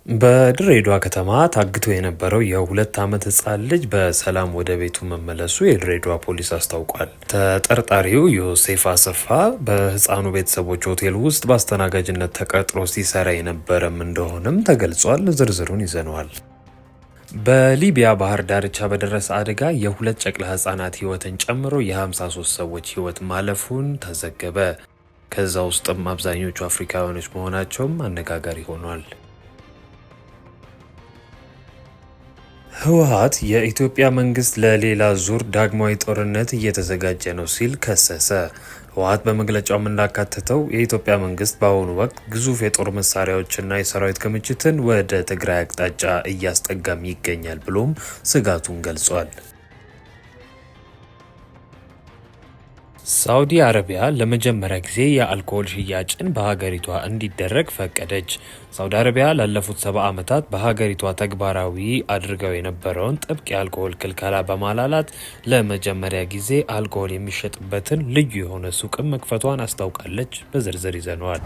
በድሬዳዋ ከተማ ታግቶ የነበረው የ2 ዓመት ህጻን ልጅ በሰላም ወደ ቤቱ መመለሱ የድሬዳዋ ፖሊስ አስታውቋል። ተጠርጣሪው ዮሴፍ አሰፋ በህፃኑ ቤተሰቦች ሆቴል ውስጥ በአስተናጋጅነት ተቀጥሮ ሲሰራ የነበረም እንደሆነም ተገልጿል። ዝርዝሩን ይዘነዋል። በሊቢያ ባህር ዳርቻ በደረሰ አደጋ የ2 ጨቅላ ህጻናት ህይወትን ጨምሮ የ53 ሰዎች ህይወት ማለፉን ተዘገበ። ከዛ ውስጥም አብዛኞቹ አፍሪካውያኖች መሆናቸውም አነጋጋሪ ሆኗል። ህወሓት የኢትዮጵያ መንግስት ለሌላ ዙር ዳግማዊ ጦርነት እየተዘጋጀ ነው ሲል ከሰሰ። ህወሓት በመግለጫው እንዳካተተው የኢትዮጵያ መንግስት በአሁኑ ወቅት ግዙፍ የጦር መሳሪያዎችና የሰራዊት ክምችትን ወደ ትግራይ አቅጣጫ እያስጠጋም ይገኛል ብሎም ስጋቱን ገልጿል። ሳዑዲ አረቢያ ለመጀመሪያ ጊዜ የአልኮል ሽያጭን በሀገሪቷ እንዲደረግ ፈቀደች። ሳዑዲ አረቢያ ላለፉት 70 ዓመታት በሀገሪቷ ተግባራዊ አድርገው የነበረውን ጥብቅ የአልኮል ክልከላ በማላላት ለመጀመሪያ ጊዜ አልኮል የሚሸጥበትን ልዩ የሆነ ሱቅም መክፈቷን አስታውቃለች። በዝርዝር ይዘነዋል።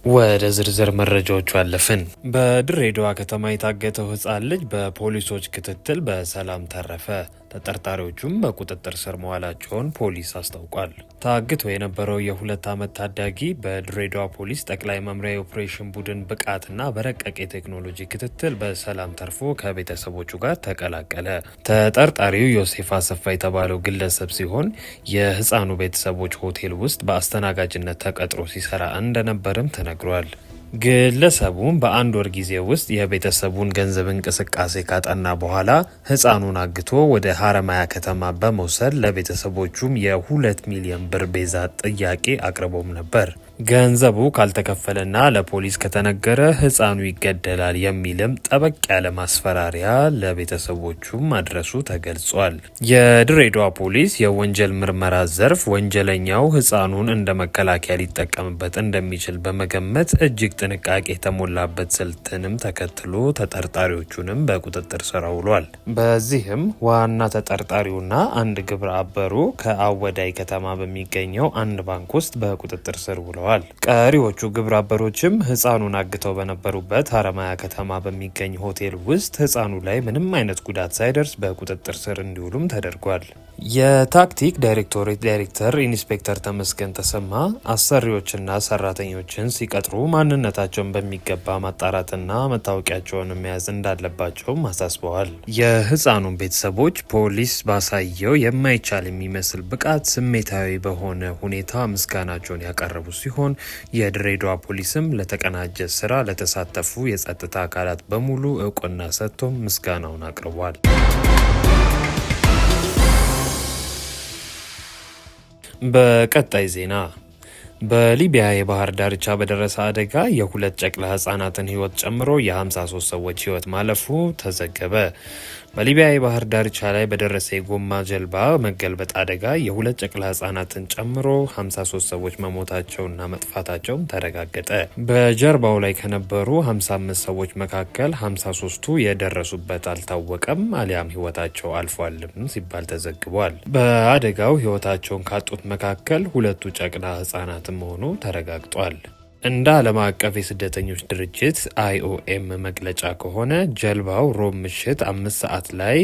ወደ ዝርዝር መረጃዎቹ አለፍን። በድሬዳዋ ከተማ የታገተው ህጻን ልጅ በፖሊሶች ክትትል በሰላም ተረፈ። ተጠርጣሪዎቹም በቁጥጥር ስር መዋላቸውን ፖሊስ አስታውቋል። ታግቶ የነበረው የ2 ዓመት ታዳጊ በድሬዳዋ ፖሊስ ጠቅላይ መምሪያ የኦፕሬሽን ቡድን ብቃትና በረቀቅ የቴክኖሎጂ ክትትል በሰላም ተርፎ ከቤተሰቦቹ ጋር ተቀላቀለ። ተጠርጣሪው ዮሴፍ አሰፋ የተባለው ግለሰብ ሲሆን የህፃኑ ቤተሰቦች ሆቴል ውስጥ በአስተናጋጅነት ተቀጥሮ ሲሰራ እንደነበርም ተነግሯል። ግለሰቡም በ1 ወር ጊዜ ውስጥ የቤተሰቡን ገንዘብ እንቅስቃሴ ካጠና በኋላ ህፃኑን አግቶ ወደ ሀረማያ ከተማ በመውሰድ ለቤተሰቦቹም የ2 ሚሊዮን ብር ቤዛ ጥያቄ አቅርቦም ነበር። ገንዘቡ ካልተከፈለና ለፖሊስ ከተነገረ ህፃኑ ይገደላል የሚልም ጠበቅ ያለ ማስፈራሪያ ለቤተሰቦቹም ማድረሱ ተገልጿል። የድሬዳዋ ፖሊስ የወንጀል ምርመራ ዘርፍ ወንጀለኛው ህፃኑን እንደ መከላከያ ሊጠቀምበት እንደሚችል በመገመት እጅግ ጥንቃቄ የተሞላበት ስልትንም ተከትሎ ተጠርጣሪዎቹንም በቁጥጥር ስር አውሏል። በዚህም ዋና ተጠርጣሪውና አንድ ግብረ አበሩ ከአወዳይ ከተማ በሚገኘው አንድ ባንክ ውስጥ በቁጥጥር ስር ውለዋል። ቀሪዎቹ ግብረ አበሮችም ህፃኑን አግተው በነበሩበት ሀረማያ ከተማ በሚገኝ ሆቴል ውስጥ ህፃኑ ላይ ምንም አይነት ጉዳት ሳይደርስ በቁጥጥር ስር እንዲውሉም ተደርጓል። የታክቲክ ዳይሬክቶሬት ዳይሬክተር ኢንስፔክተር ተመስገን ተሰማ አሰሪዎችና ሰራተኞችን ሲቀጥሩ ማንነታቸውን በሚገባ ማጣራትና መታወቂያቸውን መያዝ እንዳለባቸውም አሳስበዋል። የህፃኑን ቤተሰቦች ፖሊስ ባሳየው የማይቻል የሚመስል ብቃት ስሜታዊ በሆነ ሁኔታ ምስጋናቸውን ያቀረቡ ሲሆን የድሬዳዋ ፖሊስም ለተቀናጀ ስራ ለተሳተፉ የጸጥታ አካላት በሙሉ እውቅና ሰጥቶም ምስጋናውን አቅርቧል። በቀጣይ ዜና በሊቢያ የባህር ዳርቻ በደረሰ አደጋ የ2 ጨቅላ ህጻናትን ህይወት ጨምሮ የ53 ሰዎች ህይወት ማለፉ ተዘገበ። በሊቢያ የባህር ዳርቻ ላይ በደረሰ የጎማ ጀልባ መገልበጥ አደጋ የ2 ጨቅላ ህጻናትን ጨምሮ 53 ሰዎች መሞታቸውና መጥፋታቸውም ተረጋገጠ። በጀልባው ላይ ከነበሩ 55 ሰዎች መካከል 53ቱ የደረሱበት አልታወቀም አሊያም ህይወታቸው አልፏልም ሲባል ተዘግቧል። በአደጋው ህይወታቸውን ካጡት መካከል 2 ጨቅላ ህጻናት መሆኑ ተረጋግጧል። እንደ ዓለም አቀፍ የስደተኞች ድርጅት IOM መግለጫ ከሆነ ጀልባው ሮብ ምሽት 5 ሰዓት ላይ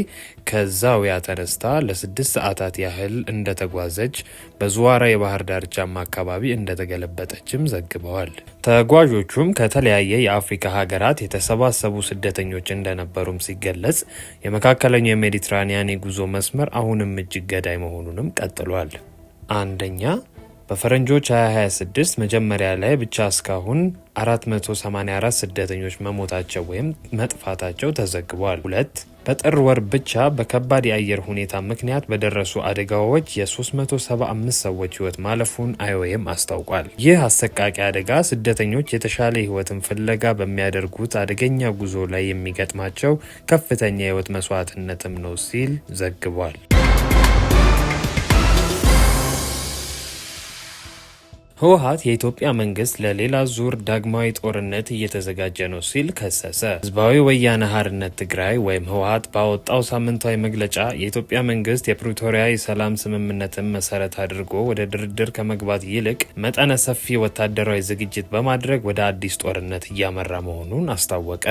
ከዛውያ ተነስታ ለ6 ሰዓታት ያህል እንደተጓዘች በዙዋራ የባህር ዳርቻማ አካባቢ እንደተገለበጠችም ዘግበዋል። ተጓዦቹም ከተለያየ የአፍሪካ ሀገራት የተሰባሰቡ ስደተኞች እንደነበሩም ሲገለጽ የመካከለኛው የሜዲትራኒያን የጉዞ መስመር አሁንም እጅግ ገዳይ መሆኑንም ቀጥሏል። አንደኛ በፈረንጆች 2026 መጀመሪያ ላይ ብቻ እስካሁን 484 ስደተኞች መሞታቸው ወይም መጥፋታቸው ተዘግቧል። 2 በጥር ወር ብቻ በከባድ የአየር ሁኔታ ምክንያት በደረሱ አደጋዎች የ375 ሰዎች ህይወት ማለፉን IOM አስታውቋል። ይህ አሰቃቂ አደጋ ስደተኞች የተሻለ ህይወትን ፍለጋ በሚያደርጉት አደገኛ ጉዞ ላይ የሚገጥማቸው ከፍተኛ የህይወት መስዋዕትነትም ነው ሲል ዘግቧል። ህወሓት የኢትዮጵያ መንግስት ለሌላ ዙር ዳግማዊ ጦርነት እየተዘጋጀ ነው ሲል ከሰሰ። ህዝባዊ ወያነ ሓርነት ትግራይ ወይም ህወሓት ባወጣው ሳምንታዊ መግለጫ የኢትዮጵያ መንግስት የፕሪቶሪያ የሰላም ስምምነትን መሰረት አድርጎ ወደ ድርድር ከመግባት ይልቅ መጠነ ሰፊ ወታደራዊ ዝግጅት በማድረግ ወደ አዲስ ጦርነት እያመራ መሆኑን አስታወቀ።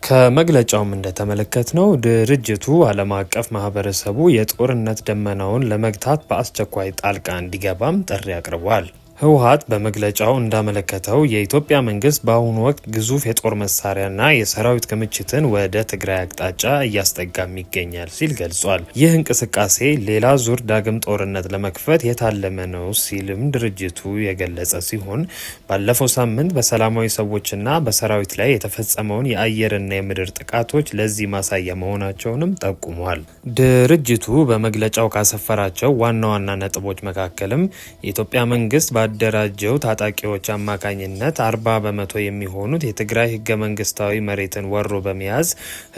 ከመግለጫውም እንደተመለከትነው ድርጅቱ ዓለም አቀፍ ማህበረሰቡ የጦርነት ደመናውን ለመግታት በአስቸኳይ ጣልቃ እንዲገባም ጥሪ አቅርቧል። ህወሓት በመግለጫው እንዳመለከተው የኢትዮጵያ መንግስት በአሁኑ ወቅት ግዙፍ የጦር መሳሪያና የሰራዊት ክምችትን ወደ ትግራይ አቅጣጫ እያስጠጋም ይገኛል ሲል ገልጿል። ይህ እንቅስቃሴ ሌላ ዙር ዳግም ጦርነት ለመክፈት የታለመ ነው ሲልም ድርጅቱ የገለጸ ሲሆን ባለፈው ሳምንት በሰላማዊ ሰዎችና በሰራዊት ላይ የተፈጸመውን የአየርና የምድር ጥቃቶች ለዚህ ማሳያ መሆናቸውንም ጠቁሟል። ድርጅቱ በመግለጫው ካሰፈራቸው ዋና ዋና ነጥቦች መካከልም የኢትዮጵያ መንግስት ባደራጀው ታጣቂዎች አማካኝነት 40 በመቶ የሚሆኑት የትግራይ ህገ መንግስታዊ መሬትን ወሮ በመያዝ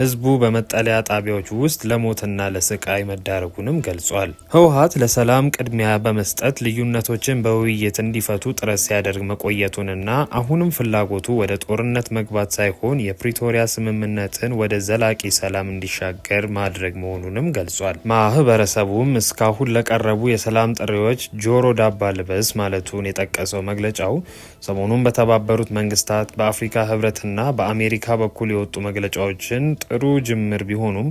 ህዝቡ በመጠለያ ጣቢያዎች ውስጥ ለሞትና ለስቃይ መዳረጉንም ገልጿል። ህወሓት ለሰላም ቅድሚያ በመስጠት ልዩነቶችን በውይይት እንዲፈቱ ጥረት ሲያደርግ መቆየቱንና አሁንም ፍላጎቱ ወደ ጦርነት መግባት ሳይሆን የፕሪቶሪያ ስምምነትን ወደ ዘላቂ ሰላም እንዲሻገር ማድረግ መሆኑንም ገልጿል። ማህበረሰቡም እስካሁን ለቀረቡ የሰላም ጥሪዎች ጆሮ ዳባ ልበስ ማለቱ የጠቀሰው መግለጫው ሰሞኑን በተባበሩት መንግስታት በአፍሪካ ህብረትና በአሜሪካ በኩል የወጡ መግለጫዎችን ጥሩ ጅምር ቢሆኑም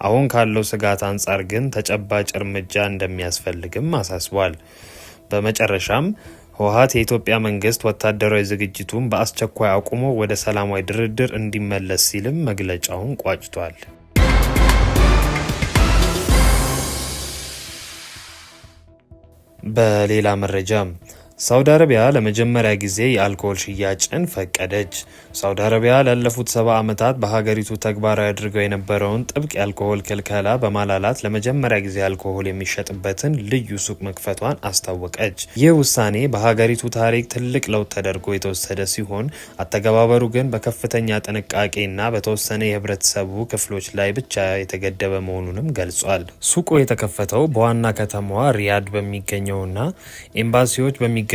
አሁን ካለው ስጋት አንጻር ግን ተጨባጭ እርምጃ እንደሚያስፈልግም አሳስቧል። በመጨረሻም ህወሓት የኢትዮጵያ መንግስት ወታደራዊ ዝግጅቱን በአስቸኳይ አቁሞ ወደ ሰላማዊ ድርድር እንዲመለስ ሲልም መግለጫውን ቋጭቷል። በሌላ መረጃም ሳውዲ አረቢያ ለመጀመሪያ ጊዜ የአልኮሆል ሽያጭን ፈቀደች። ሳውዲ አረቢያ ላለፉት 70 ዓመታት በሀገሪቱ ተግባራዊ አድርገው የነበረውን ጥብቅ የአልኮሆል ክልከላ በማላላት ለመጀመሪያ ጊዜ አልኮሆል የሚሸጥበትን ልዩ ሱቅ መክፈቷን አስታወቀች። ይህ ውሳኔ በሀገሪቱ ታሪክ ትልቅ ለውጥ ተደርጎ የተወሰደ ሲሆን አተገባበሩ ግን በከፍተኛ ጥንቃቄና በተወሰነ የህብረተሰቡ ክፍሎች ላይ ብቻ የተገደበ መሆኑንም ገልጿል። ሱቁ የተከፈተው በዋና ከተማዋ ሪያድ በሚገኘውና ኤምባሲዎች በሚገኙበት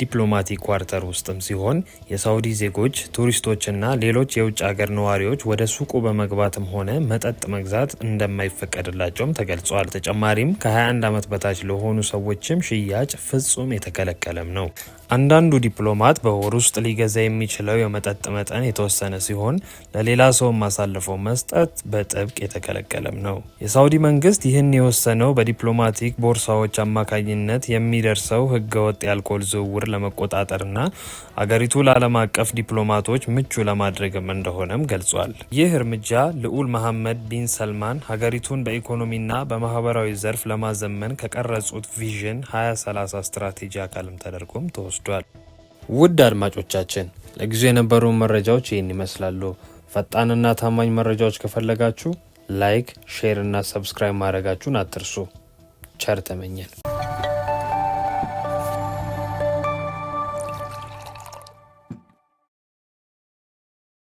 ዲፕሎማቲክ ኳርተር ውስጥም ሲሆን የሳውዲ ዜጎች፣ ቱሪስቶችና ሌሎች የውጭ ሀገር ነዋሪዎች ወደ ሱቁ በመግባትም ሆነ መጠጥ መግዛት እንደማይፈቀድላቸውም ተገልጿል። ተጨማሪም ከ21 ዓመት በታች ለሆኑ ሰዎችም ሽያጭ ፍጹም የተከለከለም ነው። አንዳንዱ ዲፕሎማት በወር ውስጥ ሊገዛ የሚችለው የመጠጥ መጠን የተወሰነ ሲሆን ለሌላ ሰው ማሳልፈው መስጠት በጥብቅ የተከለከለም ነው። የሳውዲ መንግስት ይህን የወሰነው በዲፕሎማቲክ ቦርሳዎች አማካኝነት የሚደርሰው ህገወጥ የአልኮል ዝውውር ለመቆጣጠርና አገሪቱ ለዓለም አቀፍ ዲፕሎማቶች ምቹ ለማድረግም እንደሆነም ገልጿል። ይህ እርምጃ ልዑል መሐመድ ቢን ሰልማን ሀገሪቱን በኢኮኖሚና በማህበራዊ ዘርፍ ለማዘመን ከቀረጹት ቪዥን 2030 ስትራቴጂ አካልም ተደርጎም ተወስዷል። ውድ አድማጮቻችን ለጊዜው የነበሩ መረጃዎች ይህን ይመስላሉ። ፈጣንና ታማኝ መረጃዎች ከፈለጋችሁ ላይክ፣ ሼር እና ሰብስክራይብ ማድረጋችሁን አትርሱ። ቸር ተመኘን።